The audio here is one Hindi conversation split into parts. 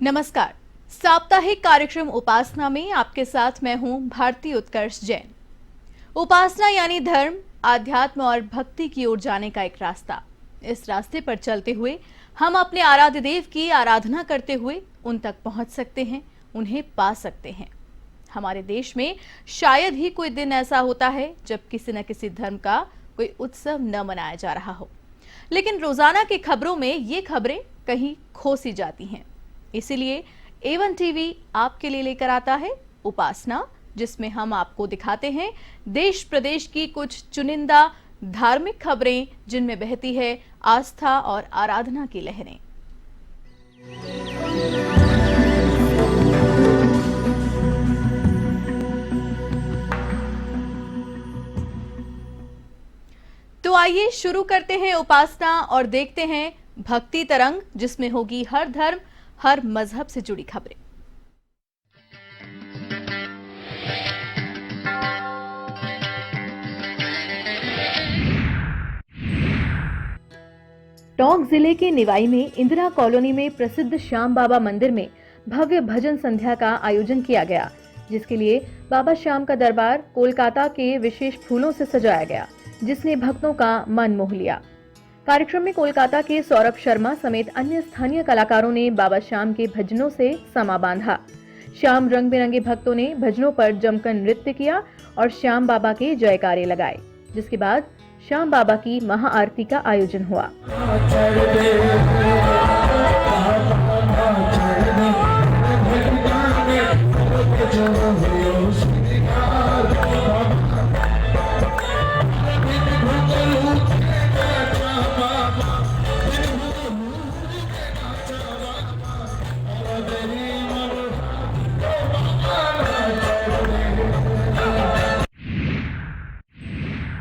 नमस्कार। साप्ताहिक कार्यक्रम उपासना में आपके साथ मैं हूं भारती उत्कर्ष जैन। उपासना यानी धर्म, आध्यात्म और भक्ति की ओर जाने का एक रास्ता। इस रास्ते पर चलते हुए हम अपने आराध्य देव की आराधना करते हुए उन तक पहुंच सकते हैं, उन्हें पा सकते हैं। हमारे देश में शायद ही कोई दिन ऐसा होता है जब किसी न किसी धर्म का कोई उत्सव न मनाया जा रहा हो, लेकिन रोजाना की खबरों में ये खबरें कहीं खो सी जाती हैं। इसीलिए A1 टीवी आपके लिए लेकर आता है उपासना, जिसमें हम आपको दिखाते हैं देश प्रदेश की कुछ चुनिंदा धार्मिक खबरें, जिनमें बहती है आस्था और आराधना की लहरें। तो आइए शुरू करते हैं उपासना और देखते हैं भक्ति तरंग, जिसमें होगी हर धर्म हर मजहब से जुड़ी खबरें। टोंक जिले के निवाई में इंदिरा कॉलोनी में प्रसिद्ध श्याम बाबा मंदिर में भव्य भजन संध्या का आयोजन किया गया, जिसके लिए बाबा श्याम का दरबार कोलकाता के विशेष फूलों से सजाया गया, जिसने भक्तों का मन मोह लिया। कार्यक्रम में कोलकाता के सौरभ शर्मा समेत अन्य स्थानीय कलाकारों ने बाबा श्याम के भजनों से समा बांधा। श्याम रंग बिरंगे भक्तों ने भजनों पर जमकर नृत्य किया और श्याम बाबा के जयकारे लगाए, जिसके बाद श्याम बाबा की महाआरती का आयोजन हुआ।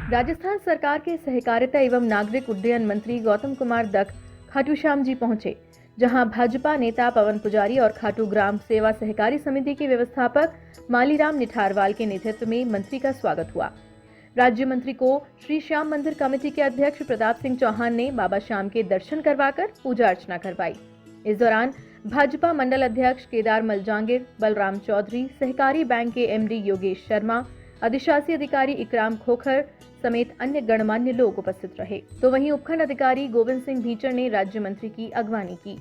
राजस्थान सरकार के सहकारिता एवं नागरिक उड्डयन मंत्री गौतम कुमार दत्त खाटू श्याम जी पहुंचे, जहां भाजपा नेता पवन पुजारी और खाटू ग्राम सेवा सहकारी समिति के व्यवस्थापक मालीराम निठारवाल के नेतृत्व में मंत्री का स्वागत हुआ। राज्य मंत्री को श्री श्याम मंदिर कमेटी के अध्यक्ष प्रताप सिंह चौहान ने बाबा श्याम के दर्शन करवाकर पूजा अर्चना करवाई। इस दौरान भाजपा मंडल अध्यक्ष केदार मलजांगिर, बलराम चौधरी, सहकारी बैंक के MD योगेश शर्मा, अधिशासी अधिकारी इकराम खोखर समेत अन्य गणमान्य लोग उपस्थित रहे। तो वहीं उपखंड अधिकारी गोविंद सिंह भीचर ने राज्य मंत्री की अगवानी की।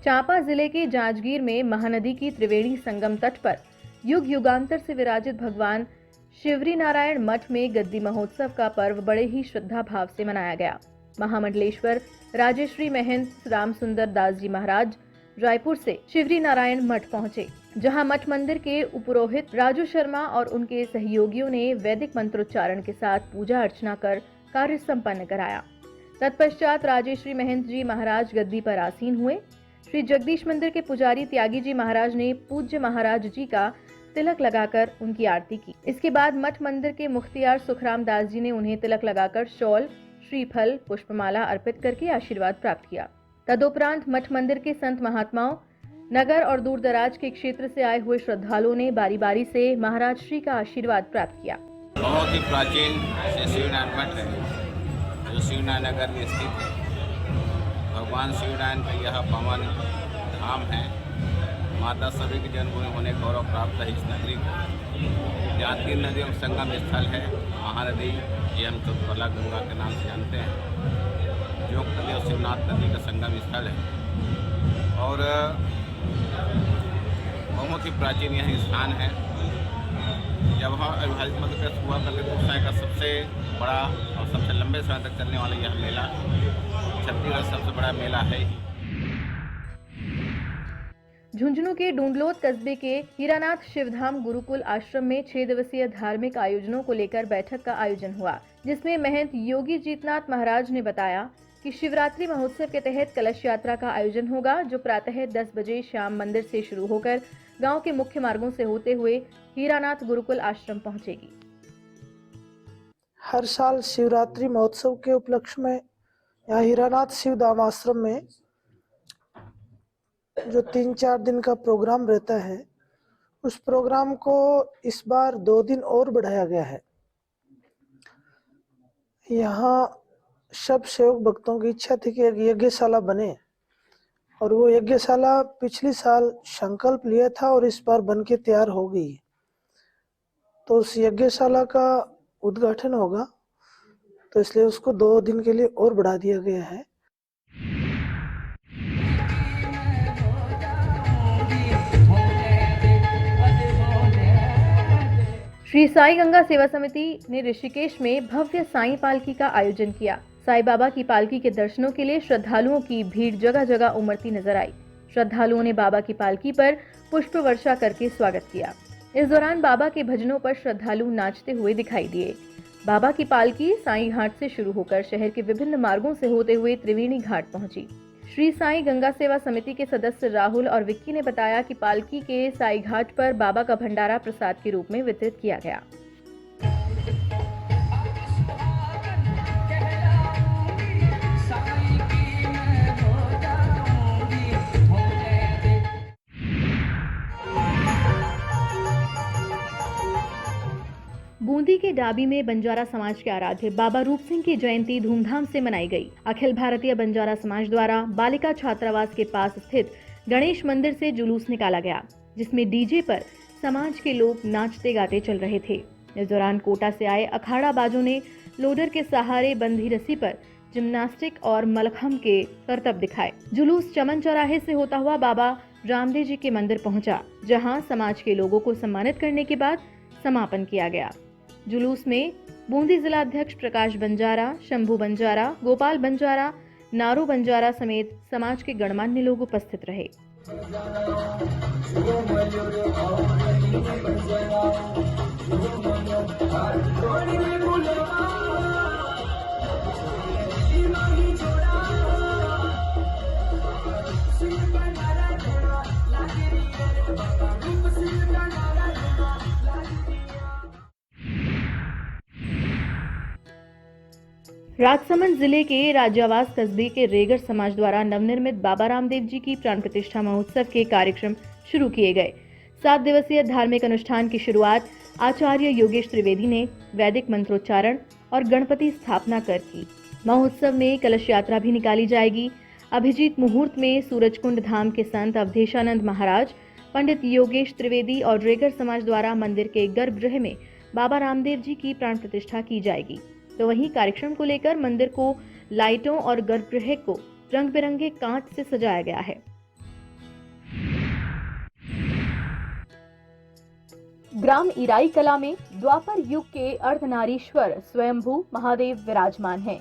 चांपा जिले के जांजगीर में महानदी की त्रिवेणी संगम तट पर युग युगांतर से विराजित भगवान शिवरी नारायण मठ में गद्दी महोत्सव का पर्व बड़े ही श्रद्धा भाव से मनाया गया। महामंडलेश्वर राजेश्री महंत राम सुंदर दास जी महाराज रायपुर से शिवरी नारायण मठ पहुंचे, जहां मठ मंदिर के उपरोहित राजू शर्मा और उनके सहयोगियों ने वैदिक मंत्रोच्चारण के साथ पूजा अर्चना कर कार्य संपन्न कराया। तत्पश्चात राजेश्री महंत जी महाराज गद्दी पर आसीन हुए। श्री जगदीश मंदिर के पुजारी त्यागी जी महाराज ने पूज्य महाराज जी का तिलक लगाकर उनकी आरती की। इसके बाद मठ मंदिर के मुख्तियार सुखराम दास जी ने उन्हें तिलक लगाकर शॉल, श्रीफल, पुष्पमाला अर्पित करके आशीर्वाद प्राप्त किया। तदुपरांत मठ मंदिर के संत महात्माओं, नगर और दूर दराज के क्षेत्र से आए हुए श्रद्धालुओं ने बारी बारी से महाराज श्री का आशीर्वाद प्राप्त किया। बहुत ही प्राचीन शिवनारायण मठ है, जो शिवनारायण नगर में स्थित है। भगवान शिवनारायण का यह पावन धाम है। माता सभी की जन्मभूमि होने गौरव प्राप्त है इस नगरी को। यहाँ 3 नदियों का संगम स्थल है। महानदी, ये हम चौथला गंगा के नाम से जानते हैं, जो नदी और शिवनाथ नदी का संगम स्थल है और बहुत ही प्राचीन यह स्थान है। जब वहाँ अविभाजित मध्य प्रदेश हुआ करते तो उस का सबसे बड़ा और सबसे लंबे समय तक चलने वाला यह मेला छत्तीसगढ़ सबसे बड़ा मेला है। झुंझुनू के डूंडलोत कस्बे के हीरानाथ शिवधाम गुरुकुल आश्रम में 6 दिवसीय धार्मिक आयोजनों को लेकर बैठक का आयोजन हुआ, जिसमें महंत योगी जीतनाथ महाराज ने बताया कि शिवरात्रि महोत्सव के तहत कलश यात्रा का आयोजन होगा, जो प्रातः 10 बजे श्याम मंदिर से शुरू होकर गांव के मुख्य मार्गों से होते हुए हीरानाथ गुरुकुल आश्रम पहुंचेगी। हर साल शिवरात्रि महोत्सव के उपलक्ष्य में यहाँ हीरानाथ शिवधाम आश्रम में जो 3-4 दिन का प्रोग्राम रहता है, उस प्रोग्राम को इस बार 2 दिन और बढ़ाया गया है। यहाँ सब सेवक भक्तों की इच्छा थी कि एक यज्ञशाला बने, और वो यज्ञशाला पिछले साल संकल्प लिया था और इस बार बन के तैयार हो गई। तो उस यज्ञशाला का उद्घाटन होगा, तो इसलिए उसको 2 दिन के लिए और बढ़ा दिया गया है। श्री साई गंगा सेवा समिति ने ऋषिकेश में भव्य साई पालकी का आयोजन किया। साई बाबा की पालकी के दर्शनों के लिए श्रद्धालुओं की भीड़ जगह जगह उमड़ती नजर आई। श्रद्धालुओं ने बाबा की पालकी पर पुष्प वर्षा करके स्वागत किया। इस दौरान बाबा के भजनों पर श्रद्धालु नाचते हुए दिखाई दिए। बाबा की पालकी साई घाट से शुरू होकर शहर के विभिन्न मार्गों से होते हुए त्रिवेणी घाट पहुंची। श्री साई गंगा सेवा समिति के सदस्य राहुल और विक्की ने बताया कि पालकी के साई घाट पर बाबा का भंडारा प्रसाद के रूप में वितरित किया गया। बूंदी के डाबी में बंजारा समाज के आराध्य बाबा रूप सिंह की जयंती धूमधाम से मनाई गई। अखिल भारतीय बंजारा समाज द्वारा बालिका छात्रावास के पास स्थित गणेश मंदिर से जुलूस निकाला गया, जिसमें डीजे पर समाज के लोग नाचते गाते चल रहे थे। इस दौरान कोटा से आए अखाड़ा बाजों ने लोडर के सहारे बंधी रस्सी पर जिम्नास्टिक और मलखम के करतब दिखाए। जुलूस चमन चौराहे से होता हुआ बाबा रामदेव जी के मंदिर पहुंचा, जहां समाज के लोगों को सम्मानित करने के बाद समापन किया गया। जुलूस में बूंदी जिला अध्यक्ष प्रकाश बंजारा, शंभू बंजारा, गोपाल बंजारा, नारो बंजारा समेत समाज के गणमान्य लोग उपस्थित रहे। राजसमंद जिले के राज्यावास कस्बे के रेगर समाज द्वारा नवनिर्मित बाबा रामदेव जी की प्राण प्रतिष्ठा महोत्सव के कार्यक्रम शुरू किए गए। 7 दिवसीय धार्मिक अनुष्ठान की शुरुआत आचार्य योगेश त्रिवेदी ने वैदिक मंत्रोच्चारण और गणपति स्थापना कर की। महोत्सव में कलश यात्रा भी निकाली जाएगी। अभिजीत मुहूर्त में सूरजकुंड धाम के संत अवधेशानंद महाराज, पंडित योगेश त्रिवेदी और रेगर समाज द्वारा मंदिर के गर्भगृह में बाबा रामदेव जी की प्राण प्रतिष्ठा की जाएगी। तो वहीं कार्यक्रम को लेकर मंदिर को लाइटों और गर्भगृह को रंग बिरंगे कांच से सजाया गया है। ग्राम इराई कला में द्वापर युग के अर्धनारीश्वर स्वयंभू महादेव विराजमान हैं,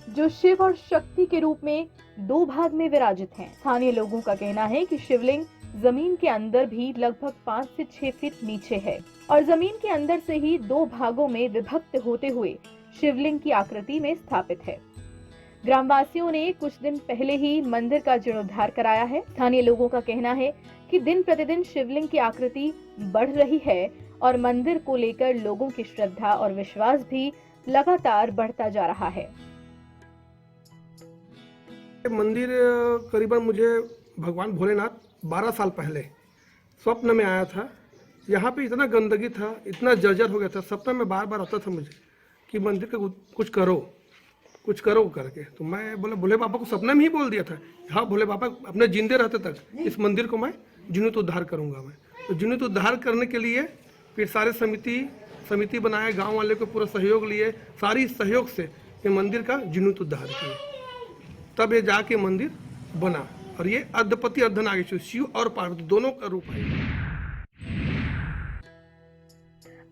जो शिव और शक्ति के रूप में 2 भाग में विराजित हैं। स्थानीय लोगों का कहना है कि शिवलिंग जमीन के अंदर भी लगभग 5 से 6 फीट नीचे है और जमीन के अंदर से ही 2 भागों में विभक्त होते हुए शिवलिंग की आकृति में स्थापित है। ग्रामवासियों ने कुछ दिन पहले ही मंदिर का जीर्णोद्धार कराया है। स्थानीय लोगों का कहना है कि दिन प्रतिदिन शिवलिंग की आकृति बढ़ रही है और मंदिर को लेकर लोगों की श्रद्धा और विश्वास भी लगातार बढ़ता जा रहा है। मंदिर करीबन मुझे भगवान भोलेनाथ 12 साल पहले स्वप्न में आया था। यहाँ पे इतना गंदगी था, इतना जर्जर हो गया था। सपना में बार बार आता था मुझे कि मंदिर का कुछ करो करके। तो मैं भोले बाबा को सपना में ही बोल दिया था, हाँ भोले बाबा अपने जिंदे रहते तक इस मंदिर को मैं जीर्णोद्धार करूँगा। मैं तो जीर्णोद्धार करने के लिए फिर सारे समिति बनाए, गांव वाले को पूरा सहयोग लिए, सारी सहयोग से ये मंदिर का जीर्णोद्धार किए, तब ये जाके मंदिर बना। और ये अर्धपति अर्धनागेश्वर शिव और पार्वती दोनों का रूप है।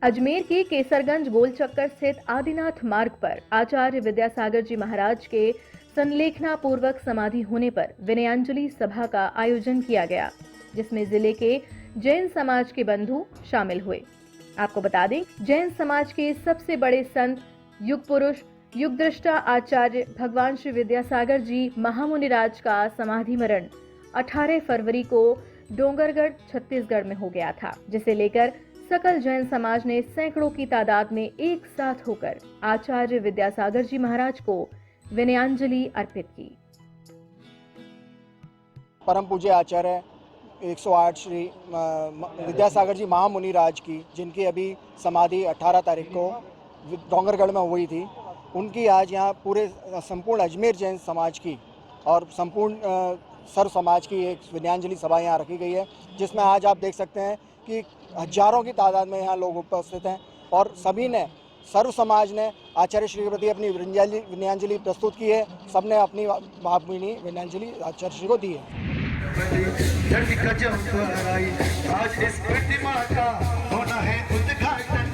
अजमेर के केसरगंज गोल चक्कर स्थित आदिनाथ मार्ग पर आचार्य विद्यासागर जी महाराज के संलेखना पूर्वक समाधि होने पर विनयांजलि सभा का आयोजन किया गया, जिसमें जिले के जैन समाज के बंधु शामिल हुए। आपको बता दें, जैन समाज के सबसे बड़े संत, युग पुरुष, युग दृष्टा आचार्य भगवान श्री विद्यासागर जी महामुनिराज का समाधि मरण 18 फरवरी को डोंगरगढ़ छत्तीसगढ़ में हो गया था, जिसे लेकर सकल जैन समाज ने सैकड़ों की तादाद में एक साथ होकर आचार्य विद्यासागर जी महाराज को विनयांजलि अर्पित की। परम पूज्य आचार्य 108 श्री विद्यासागर जी महामुनिराज की, जिनकी अभी समाधि 18 तारीख को डोंगरगढ़ में हुई थी, उनकी आज यहाँ पूरे संपूर्ण अजमेर जैन समाज की और संपूर्ण सर्व समाज की एक विनयाञ्जलि सभा यहाँ रखी गई है, जिसमें आज आप देख सकते हैं कि हजारों की तादाद में यहाँ लोग उपस्थित हैं और सभी ने, सर्व समाज ने आचार्य श्री के प्रति अपनी विनयाञ्जलि प्रस्तुत की है। सबने अपनी भावभीनी विनयाञ्जलि आचार्य श्री को दी है। आज इस प्रतिमा का होना है उद्घाटन,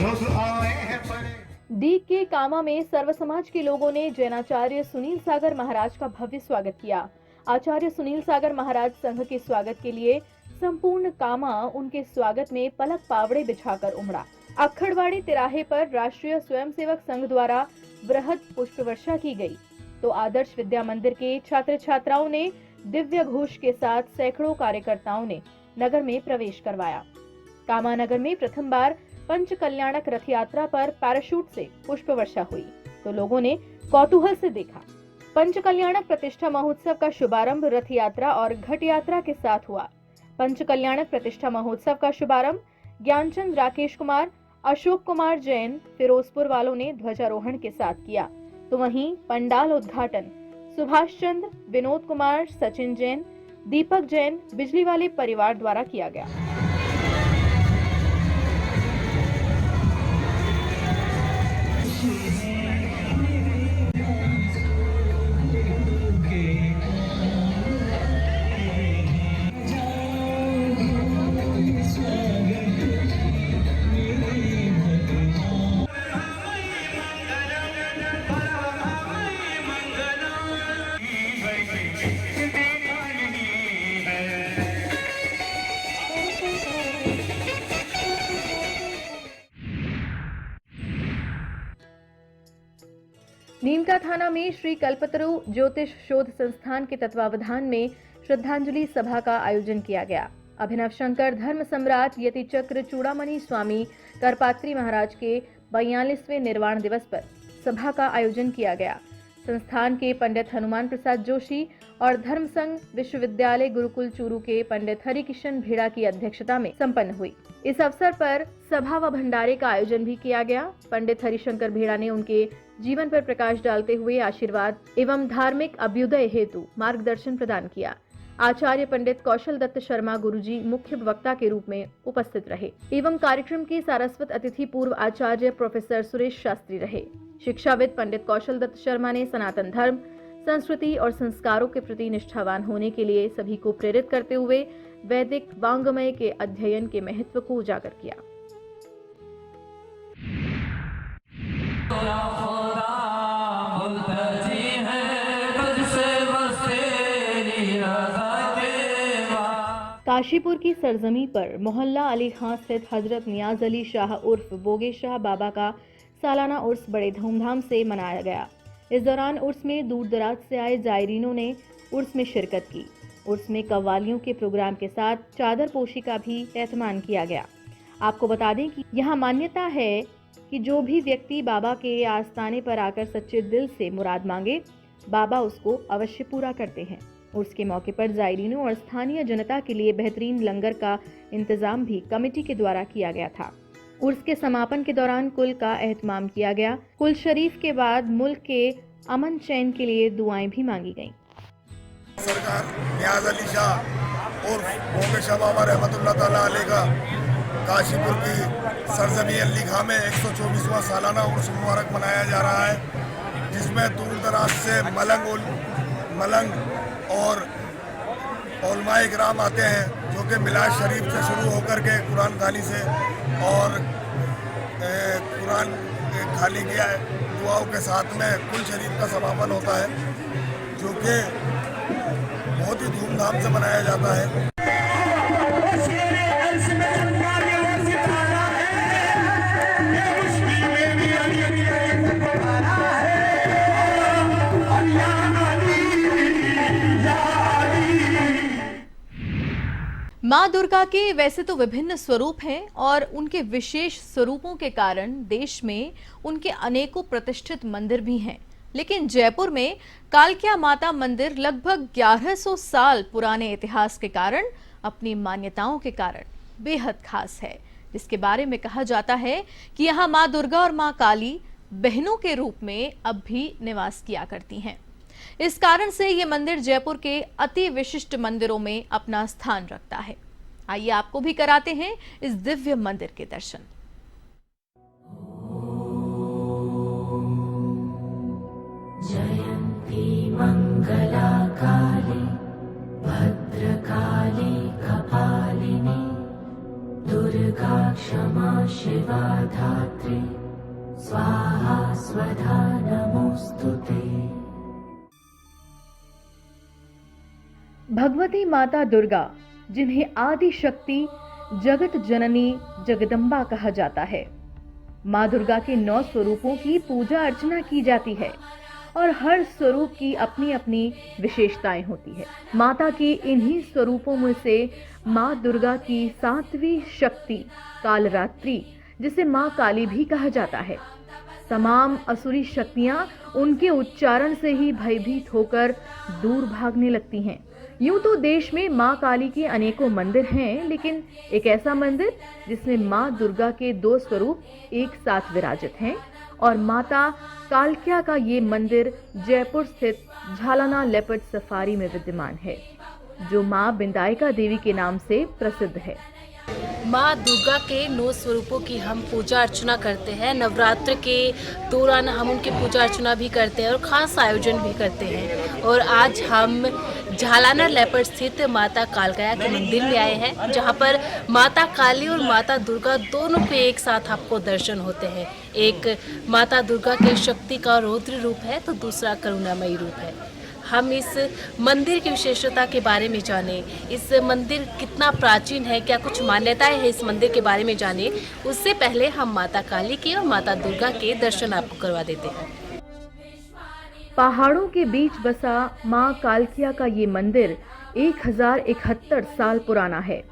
लोग आए हैं बड़े। डीग के कामा में सर्व समाज के लोगों ने जैनाचार्य सुनील सागर महाराज का भव्य स्वागत किया। आचार्य सुनील सागर महाराज संघ के स्वागत के लिए संपूर्ण कामा उनके स्वागत में पलक पावड़े बिछाकर उमड़ा। अक्खड़वाड़ी तिराहे पर राष्ट्रीय स्वयंसेवक संघ द्वारा बृहद पुष्प वर्षा की गई, तो आदर्श विद्या मंदिर के छात्र छात्राओं ने दिव्य घोष के साथ सैकड़ों कार्यकर्ताओं ने नगर में प्रवेश करवाया। कामा नगर में प्रथम बार पंच कल्याणक रथ यात्रा पर पैराशूट से पुष्प वर्षा हुई, तो लोगों ने कौतूहल से देखा। पंच कल्याणक प्रतिष्ठा महोत्सव का शुभारंभ रथ यात्रा और घट यात्रा के साथ हुआ। पंच कल्याणक प्रतिष्ठा महोत्सव का शुभारंभ ज्ञानचंद राकेश कुमार, अशोक कुमार जैन फिरोजपुर वालों ने ध्वजारोहण के साथ किया, तो वहीं पंडाल उद्घाटन सुभाष चंद्र, विनोद कुमार, सचिन जैन, दीपक जैन बिजली वाले परिवार द्वारा किया गया। नीमका थाना में श्री कल्पतरु ज्योतिष शोध संस्थान के तत्वावधान में श्रद्धांजलि सभा का आयोजन किया गया। अभिनव शंकर धर्म सम्राट यति चक्र चूड़ामणि स्वामी करपात्री महाराज के 42वें निर्वाण दिवस पर सभा का आयोजन किया गया। संस्थान के पंडित हनुमान प्रसाद जोशी और धर्म संघ विश्वविद्यालय गुरुकुल चूरू के पंडित हरिकिशन भेड़ा की अध्यक्षता में संपन्न हुई। इस अवसर पर सभा व भंडारे का आयोजन भी किया गया। पंडित हरिशंकर भेड़ा ने उनके जीवन पर प्रकाश डालते हुए आशीर्वाद एवं धार्मिक अभ्युदय हेतु मार्गदर्शन प्रदान किया। आचार्य पंडित कौशल दत्त शर्मा गुरुजी मुख्य वक्ता के रूप में उपस्थित रहे एवं कार्यक्रम के सारस्वत अतिथि पूर्व आचार्य प्रोफेसर सुरेश शास्त्री रहे। शिक्षाविद पंडित कौशल दत्त शर्मा ने सनातन धर्म, संस्कृति और संस्कारों के प्रति निष्ठावान होने के लिए सभी को प्रेरित करते हुए वैदिक वांग्मय के अध्ययन के महत्व को उजागर किया। काशीपुर की सरजमी पर मोहल्ला अली खां स्थित हजरत नियाज अली शाह उर्फ बोगे शाह बाबा का सालाना उर्स बड़े धूमधाम से मनाया गया। इस दौरान उर्स में दूर दराज से आए जायरीनों ने उर्स में शिरकत की। उर्स में कव्वालियों के प्रोग्राम के साथ चादर पोशी का भी एहतमाम किया गया। आपको बता दें कि यहाँ मान्यता है कि जो भी व्यक्ति बाबा के आस्थाने पर आकर सच्चे दिल से मुराद मांगे, बाबा उसको अवश्य पूरा करते हैं। उर्स के मौके पर जायरीनों और स्थानीय जनता के लिए बेहतरीन लंगर का इंतजाम भी कमेटी के द्वारा किया गया था। उर्स के समापन के दौरान कुल का एहतमाम किया गया। कुल शरीफ के बाद मुल्क के अमन चैन के लिए दुआएं भी मांगी गईं। सरकार नियाज अली शाह और बोगे शाह बाबा रहमतुल्लाह ताला अलैह का काशीपुर की सरजमी अली खां में 124वां सालाना उर्स मुबारक मनाया जा रहा है, जिसमें दूर दराज से मलंग और उलमाए किराम आते हैं, जो कि मिलाद शरीफ से शुरू होकर के कुरान खानी से और कुरान खानी की दुआओं के साथ में कुल शरीफ का समापन होता है, जो कि बहुत ही धूमधाम से मनाया जाता है। माँ दुर्गा के वैसे तो विभिन्न स्वरूप हैं और उनके विशेष स्वरूपों के कारण देश में उनके अनेकों प्रतिष्ठित मंदिर भी हैं, लेकिन जयपुर में कालकिया माता मंदिर लगभग 1100 साल पुराने इतिहास के कारण, अपनी मान्यताओं के कारण बेहद खास है, जिसके बारे में कहा जाता है कि यहाँ माँ दुर्गा और माँ काली, बहनों के रूप में अब भी निवास किया करती हैं। इस कारण से ये मंदिर जयपुर के अति विशिष्ट मंदिरों में अपना स्थान रखता है। आइए आपको भी कराते हैं इस दिव्य मंदिर के दर्शन। जयंती मंगला काली भद्रकाली कपालिनी दुर्गा क्षमा शिवा धात्री स्वाहा स्वधा नमोस्तुते। भगवती माता दुर्गा, जिन्हें आदि शक्ति, जगत जननी, जगदम्बा कहा जाता है, मां दुर्गा के 9 स्वरूपों की पूजा अर्चना की जाती है और हर स्वरूप की अपनी अपनी विशेषताएं होती है। माता की इन्हीं स्वरूपों में से मां दुर्गा की 7वीं शक्ति कालरात्रि, जिसे मां काली भी कहा जाता है, तमाम असुरी शक्तियां उनके उच्चारण से ही भयभीत होकर दूर भागने लगती हैं। यूं तो देश में मां काली के अनेकों मंदिर हैं, लेकिन एक ऐसा मंदिर जिसमें मां दुर्गा के 2 स्वरूप एक साथ विराजित हैं और माता कालक्या का ये मंदिर जयपुर स्थित झालाना लेपर्ड सफारी में विद्यमान है, जो मां बिंदायका देवी के नाम से प्रसिद्ध है। माँ दुर्गा के 9 स्वरूपों की हम पूजा अर्चना करते हैं। नवरात्र के दौरान हम उनकी पूजा अर्चना भी करते हैं और खास आयोजन भी करते हैं। और आज हम झालाना लेपर्ड स्थित माता कालक्या के मंदिर में आए हैं, जहाँ पर माता काली और माता दुर्गा दोनों के एक साथ आपको दर्शन होते हैं। एक माता दुर्गा के शक्ति का रौद्र रूप है तो दूसरा करुणामयी रूप है। हम इस मंदिर की विशेषता के बारे में जाने, इस मंदिर कितना प्राचीन है, क्या कुछ मान्यताएं हैं इस मंदिर के बारे में जाने, उससे पहले हम माता काली के और माता दुर्गा के दर्शन आपको करवा देते हैं। पहाड़ों के बीच बसा मां कालक्या का ये मंदिर 1071 साल पुराना है।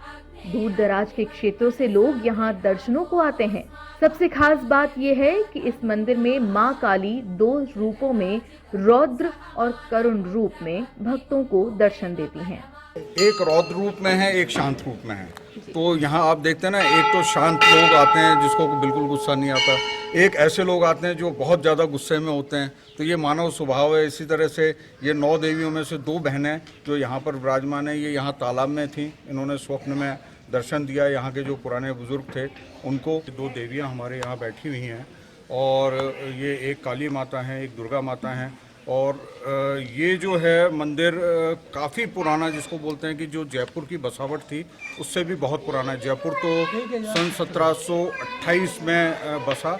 दूर दराज के क्षेत्रों से लोग यहाँ दर्शनों को आते हैं। सबसे खास बात यह है कि इस मंदिर में मां काली 2 रूपों में, रौद्र और करुण रूप में भक्तों को दर्शन देती हैं। एक रौद्र रूप में है, एक शांत रूप में है। तो यहाँ आप देखते हैं ना, एक तो शांत लोग आते हैं जिसको बिल्कुल गुस्सा नहीं आता, एक ऐसे लोग आते हैं जो बहुत ज़्यादा गुस्से में होते हैं। तो ये मानव स्वभाव है। इसी तरह से ये 9 देवियों में से 2 बहनें जो यहाँ पर विराजमान है, ये यहाँ तालाब में थी। इन्होंने स्वप्न में दर्शन दिया। यहाँ के जो पुराने बुजुर्ग थे उनको 2 देवियाँ हमारे यहाँ बैठी हुई हैं और ये एक काली माता हैं, एक दुर्गा माता हैं। और ये जो है मंदिर काफ़ी पुराना, जिसको बोलते हैं कि जो जयपुर की बसावट थी उससे भी बहुत पुराना है। जयपुर तो सन 1728 में बसा।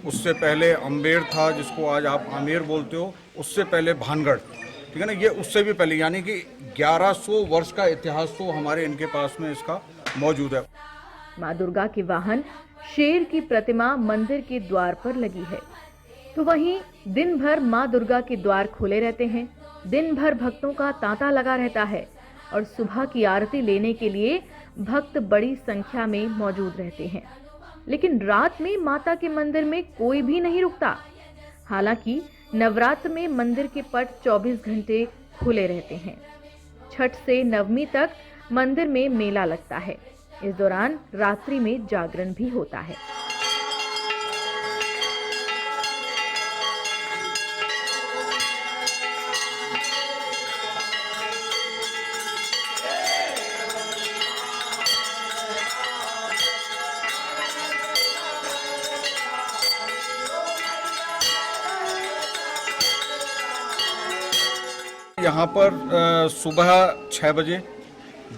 उससे पहले अम्बेर था, जिसको आज आप आमेर बोलते हो। उससे पहले भानगढ़, ठीक है ना, ये उससे भी पहले, यानी कि 1100 वर्ष का इतिहास तो हमारे इनके पास में इसका मौजूद है। मां दुर्गा के वाहन शेर की प्रतिमा मंदिर के द्वार पर लगी है। तो वहीं दिन भर मां दुर्गा के द्वार खुले रहते हैं। दिन भर भक्तों का तांता लगा रहता है और सुबह की आरती लेने के लिए भक्त बड़ी संख्या में मौजूद रहते हैं। लेकिन रात में माता के मंदिर में कोई भी नहीं रुकता। हालांकि नवरात्र में मंदिर के पट 24 घंटे खुले रहते हैं। छठ से नवमी तक मंदिर में मेला लगता है। इस दौरान रात्रि में जागरण भी होता है। यहाँ पर सुबह 6 बजे,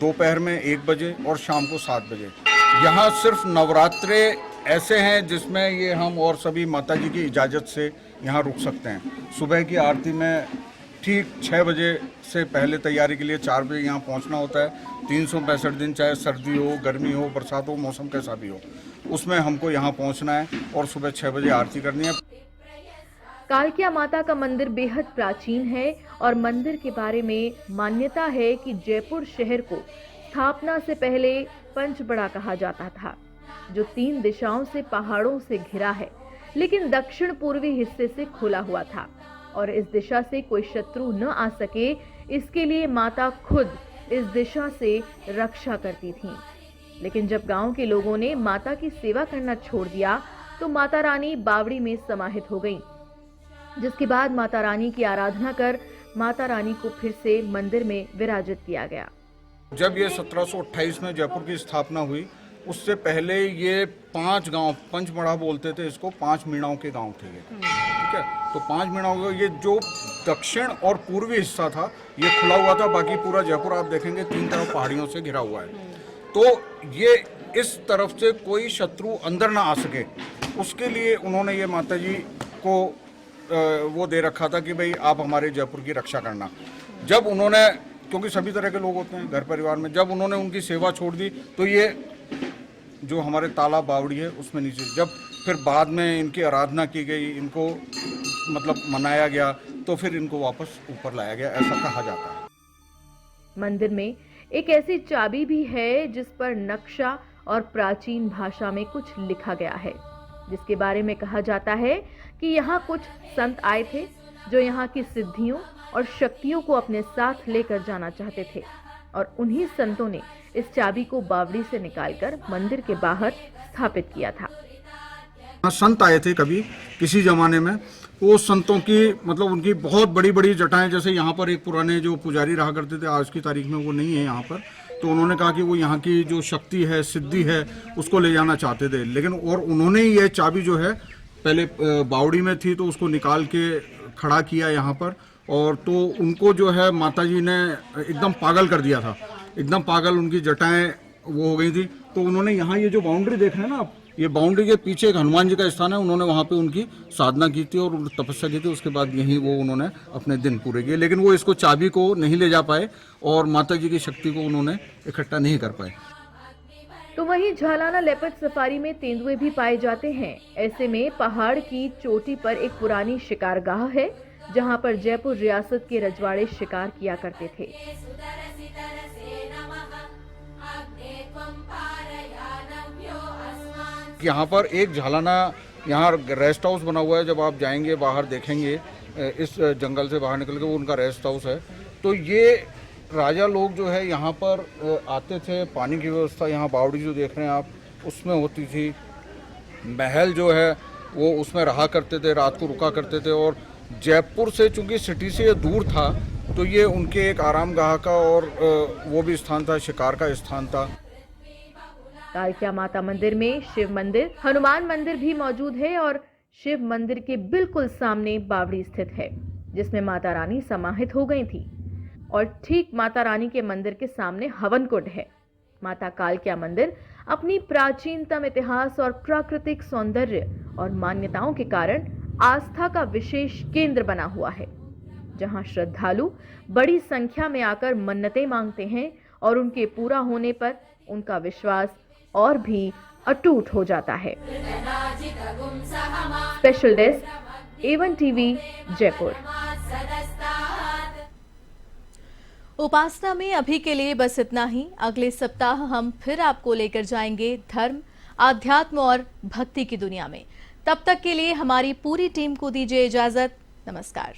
दोपहर में 1 बजे और शाम को 7 बजे। यहाँ सिर्फ नवरात्रे ऐसे हैं जिसमें ये हम और सभी माता जी की इजाज़त से यहाँ रुक सकते हैं। सुबह की आरती में ठीक 6 बजे से पहले तैयारी के लिए 4 बजे यहाँ पहुँचना होता है। 365 दिन, चाहे सर्दी हो, गर्मी हो, बरसात हो, मौसम कैसा भी हो, उसमें हमको यहाँ पहुँचना है और सुबह 6 बजे आरती करनी है। कालक्या माता का मंदिर बेहद प्राचीन है और मंदिर के बारे में मान्यता है कि जयपुर शहर को स्थापना से पहले पंचबड़ा कहा जाता था, जो 3 दिशाओं से पहाड़ों से घिरा है, लेकिन दक्षिण पूर्वी हिस्से से खुला हुआ था और इस दिशा से कोई शत्रु न आ सके, इसके लिए माता खुद इस दिशा से रक्षा करती थीं। लेकिन जब गांव के लोगों ने माता की सेवा करना छोड़ दिया तो माता रानी बावड़ी में समाहित हो गईं, जिसके बाद माता रानी की आराधना कर माता रानी को फिर से मंदिर में विराजित किया गया। जब ये 1728 में जयपुर की स्थापना हुई, उससे पहले ये 5 गांव, पंचमढ़ा बोलते थे इसको, 5 मीणाओं के गांव थे ये, ठीक है। तो 5 मीणाओं का ये जो दक्षिण और पूर्वी हिस्सा था ये खुला हुआ था, बाकी पूरा जयपुर आप देखेंगे 3 तरफ पहाड़ियों से घिरा हुआ है। तो ये इस तरफ से कोई शत्रु अंदर ना आ सके, उसके लिए उन्होंने ये माता जी को वो दे रखा था कि भाई आप हमारे जयपुर की रक्षा करना। जब उन्होंने, क्योंकि सभी तरह के लोग होते हैं घर परिवार में, जब उन्होंने उनकी सेवा छोड़ दी तो ये जो हमारे तालाब बावड़ी है उसमें नीचे, जब फिर बाद में इनकी आराधना की गई, इनको मतलब मनाया गया, तो फिर इनको वापस ऊपर लाया गया, ऐसा कहा जाता है। मंदिर में एक ऐसी चाबी भी है जिस पर नक्शा और प्राचीन भाषा में कुछ लिखा गया है, जिसके बारे में कहा जाता है कि यहाँ कुछ संत आए थे जो यहाँ की सिद्धियों और शक्तियों को अपने साथ लेकर जाना चाहते थे, और उन्हीं संतों ने इस चाबी को बावड़ी से निकालकर मंदिर के बाहर स्थापित किया था। संत आए थे कभी किसी जमाने में, वो संतों की मतलब उनकी बहुत बड़ी बड़ी जटाएं, जैसे यहाँ पर एक पुराने जो पुजारी रहा करते थे, आज की तारीख में वो नहीं है यहाँ पर, तो उन्होंने कहा कि वो यहाँ की जो शक्ति है, सिद्धि है, उसको ले जाना चाहते थे। लेकिन और उन्होंने ये चाबी जो है पहले बावड़ी में थी तो उसको निकाल के खड़ा किया यहाँ पर, और तो उनको जो है माता जी ने एकदम पागल कर दिया था, एकदम पागल, उनकी जटाएं वो हो गई थी। तो उन्होंने यहाँ ये जो बाउंड्री देख रहे हैं ना आप, ये बाउंड्री के पीछे एक हनुमान जी का स्थान है, उन्होंने वहाँ पे उनकी साधना की थी और तपस्या की थी। उसके बाद यहीं वो उन्होंने अपने दिन पूरे किए, लेकिन वो इसको चाबी को नहीं ले जा पाए और माता जी की शक्ति को उन्होंने इकट्ठा नहीं कर पाए। तो वहीं झालाना लेपर्ड सफारी में तेंदुए भी पाए जाते हैं। ऐसे में पहाड़ की चोटी पर एक पुरानी शिकारगाह है, जहां पर जयपुर रियासत के रजवाड़े शिकार किया करते थे। यहाँ पर एक झालाना, यहाँ रेस्ट हाउस बना हुआ है, जब आप जाएंगे बाहर देखेंगे, इस जंगल से बाहर निकल के वो उनका रेस्ट हाउस है। तो ये राजा लोग जो है यहाँ पर आते थे, पानी की व्यवस्था यहाँ बावड़ी जो देख रहे हैं आप उसमें होती थी, महल जो है वो उसमें रहा करते थे, रात को रुका करते थे, और जयपुर से चूँकि सिटी से ये दूर था तो ये उनके एक आरामगाह का और वो भी स्थान था, शिकार का स्थान था। कालक्या माता मंदिर में शिव मंदिर, हनुमान मंदिर भी मौजूद है, और शिव मंदिर के बिल्कुल सामने बावड़ी स्थित है, जिसमें माता रानी समाहित हो गई थी, और ठीक माता रानी के मंदिर के सामने हवन कुंड है। माता कालक्या मंदिर अपनी प्राचीनतम इतिहास और प्राकृतिक सौंदर्य और मान्यताओं के कारण आस्था का विशेष केंद्र बना हुआ है, जहां श्रद्धालु बड़ी संख्या में आकर मन्नतें मांगते हैं और उनके पूरा होने पर उनका विश्वास और भी अटूट हो जाता है। Special desk A1 TV Jaipur. उपासना में अभी के लिए बस इतना ही। अगले सप्ताह हम फिर आपको लेकर जाएंगे धर्म, आध्यात्म और भक्ति की दुनिया में। तब तक के लिए हमारी पूरी टीम को दीजिए इजाजत। नमस्कार।